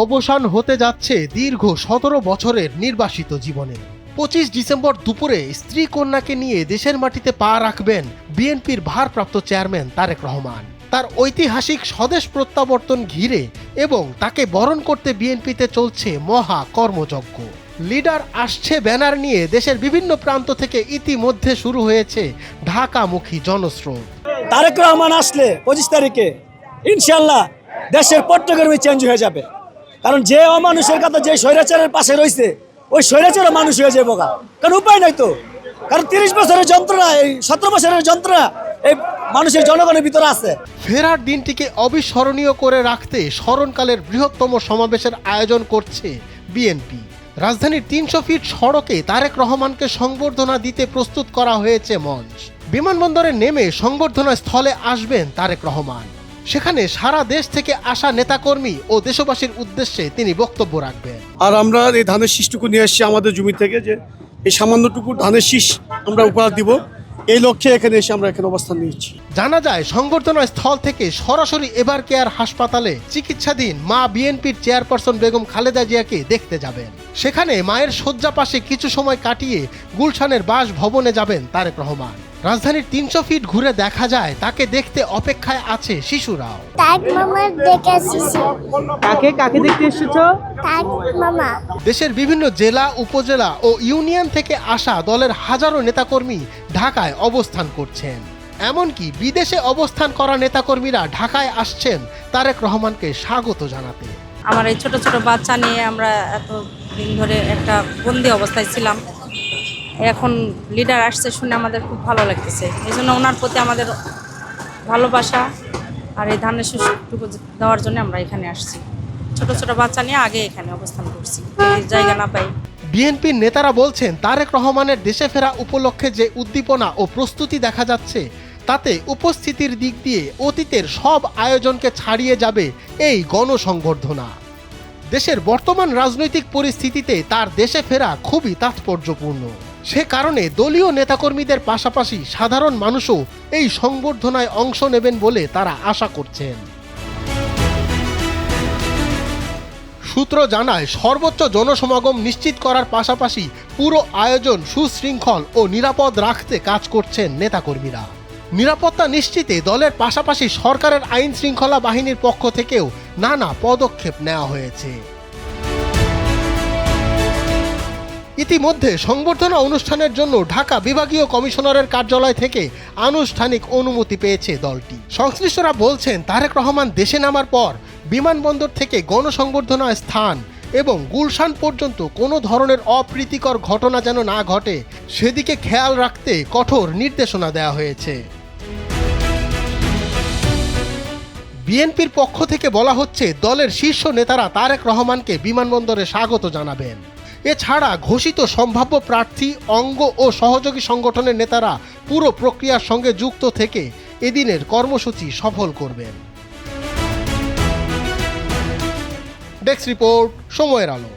অবসান হতে যাচ্ছে দীর্ঘ ১৭ বছরের নির্বাসিত জীবনে। ২৫ ডিসেম্বর দুপুরে স্ত্রী কন্যাকে নিয়ে দেশের মাটিতে পা রাখবেন বিএনপির ভারপ্রাপ্ত চেয়ারম্যান তারেক রহমান। তার ঐতিহাসিক স্বদেশ প্রত্যাবর্তন ঘিরে এবং তাকে বরণ করতে বিএনপিতে চলছে মহা কর্মযজ্ঞ। লিডার আসছে ব্যানার নিয়ে দেশের বিভিন্ন প্রান্ত থেকে ইতিমধ্যে শুরু হয়েছে ঢাকামুখী জনস্রোত। তারেক রহমান আসলে ২৫ তারিখে ইনশাল্লাহ দেশের পট্টগ্রামে চেঞ্জ হয়ে যাবে। কারণ যে অমানুষের কথা যে স্বৈরাচারের পাশে রয়েছে ওই স্বৈরাচারও মানুষ হয়ে যাবে। কারণ উপায় নাই তো, কারণ ৩০ বছরের যন্ত্রণা, এই ১৭ বছরের যন্ত্রণা এই মানুষের জনগণের ভিতরে আছে। ফেরার দিনটিকে অবিস্মরণীয় করে রাখতে স্মরণকালের বৃহত্তম সমাবেশের আয়োজন করছে বিএনপি। রাজধানীর ৩০০ ফিট সড়কে তারেক রহমানকে সংবর্ধনা দিতে প্রস্তুত করা হয়েছে মঞ্চ। বিমানবন্দরে নেমে সংবর্ধনা স্থলে আসবেন তারেক রহমান। সেখানে সারা দেশ থেকে আসা নেতাকর্মী ও দেশবাসীর উদ্দেশ্যে তিনি বক্তব্য রাখবেন। আর আমরা এই ধানের শীষটুকু নিয়ে এসেছি আমাদের জমি থেকে, যে এই সামান্যটুকু ধানের শীষ আমরা উপহার দিব, এই লক্ষ্যে এখানে এসে আমরা এখানে অবস্থান নিয়েছি। জানা যায় সংবর্ধনা স্থল থেকে সরাসরি এভার কেয়ার হাসপাতালে চিকিৎসাধীন মা বিএনপির চেয়ারপারসন বেগম খালেদা জিয়াকে দেখতে যাবেন। সেখানে মায়ের শয্যা পাশে কিছু সময় কাটিয়ে গুলশানের বাসভবনে যাবেন তারেক রহমান। রাজধানীর ৩০০ ফিট ঘুরে দেখা যায় তাকে দেখতে অপেক্ষায় আছে শিশুরাও। কাকে দেখতে এসেছো? দেশের বিভিন্ন জেলা, উপজেলা ও ইউনিয়ন থেকে আসা দলের হাজারো নেতাকর্মী ঢাকায় অবস্থান করছেন। এমনকি বিদেশে অবস্থান করা নেতাকর্মীরা ঢাকায় আসছেন তারেক রহমানকে স্বাগত জানাতে। আমার এই ছোট ছোট বাচ্চা নিয়ে আমরা এত দিন ধরে একটা বন্দি অবস্থায় ছিলাম, এখন লিডার আসছে শুনে আমাদের খুব ভালো লাগতেছে। এই জন্য ওনার প্রতি আমাদের ভালোবাসা আর এই ধানের শীষটুকু দেওয়ার জন্য আমরা এখানে আসছি। ছোট ছোট বাচ্চা নিয়ে আগে এখানে অবস্থান করছি, জায়গা না পাই। বিএনপির নেতারা বলছেন তারেক রহমানের দেশে ফেরা উপলক্ষে যে উদ্দীপনা ও প্রস্তুতি দেখা যাচ্ছে তাতে উপস্থিতির দিক দিয়ে অতীতের সব আয়োজনকে ছাড়িয়ে যাবে এই গণসংবর্ধনা। দেশের বর্তমান রাজনৈতিক পরিস্থিতিতে তার দেশে ফেরা খুবই তাৎপর্যপূর্ণ। সে কারণে দলীয় নেতাকর্মীদের পাশাপাশি সাধারণ মানুষও এই সংবর্ধনায় অংশ নেবেন বলে তারা আশা করছেন। সূত্র জানায় সর্বোচ্চ জনসমাগম নিশ্চিত করার পাশাপাশি পুরো আয়োজন সুশৃঙ্খল ও নিরাপদ রাখতে কাজ করছেন নেতাকর্মীরা। নিরাপত্তা নিশ্চিতে দলের পাশাপাশি সরকারের আইন শৃঙ্খলা বাহিনীর পক্ষ থেকেও নানা পদক্ষেপ নেওয়া হয়েছে। ইতিমধ্যে সংবর্ধনা অনুষ্ঠানের জন্য ঢাকা বিভাগীয় কমিশনারের কার্যালয় থেকে আনুষ্ঠানিক অনুমতি পেয়েছে দলটি। সংশ্লিষ্টরা বলছেন তারেক রহমান দেশে নামার পর বিমানবন্দর থেকে গণসংবর্ধনা স্থান এবং গুলশান পর্যন্ত কোনো ধরনের অপ্রীতিকর ঘটনা যেন না ঘটে সেদিকে খেয়াল রাখতে কঠোর নির্দেশনা দেওয়া হয়েছে। বিএনপির পক্ষ থেকে বলা হচ্ছে দলের শীর্ষ নেতারা তারেক রহমানকে বিমানবন্দরে স্বাগত জানাবেন। এছাড়া ঘোষিত সম্ভাব্য প্রার্থী, অঙ্গ ও সহযোগী সংগঠনের নেতারা পুরো প্রক্রিয়ার সঙ্গে যুক্ত থেকে এদিনের কর্মসূচি সফল করবেন। ডেস্ক রিপোর্ট, সময়ের আলো।